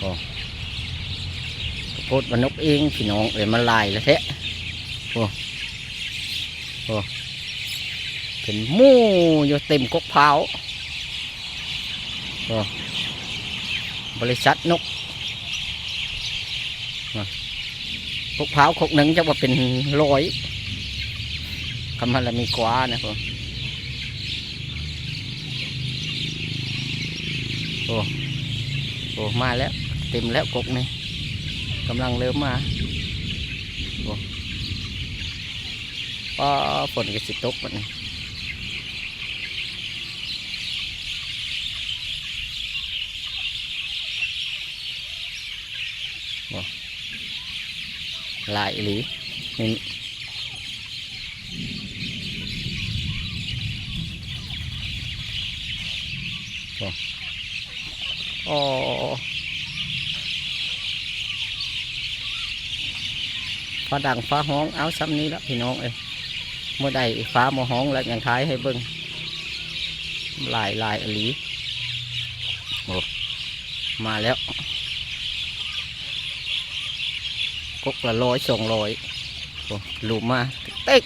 โอ้โคตรมันนกเองพี่น้องเอ้ยมันลายแล้วแท้โอ้โอ้เป็นหมู่อยู่เต็มกกเผาโอ้บริษัทนกกกเผาคกหนึ่งจะว่าเป็นร้อยคำมันละมีกว่านะพ่อโอ้โอ้มาแล้วเต็มแล้วกกนี่กำลังเริ่มมาโอ้ป้าฝนก็สิตกมันโอ้ลายอีหลีนี่โอ้โอ้ฟ้าดังฟ้าห้องเอาซ้ำนี้แล้วพี่น้องเอ้ยเมื่อใดฟ้ามาห้องแล้วยังท้ายให้เบิ้งลายอีหลีโอ้มาแล้วกกละ100 200โอ้ลูกมาเต๊ก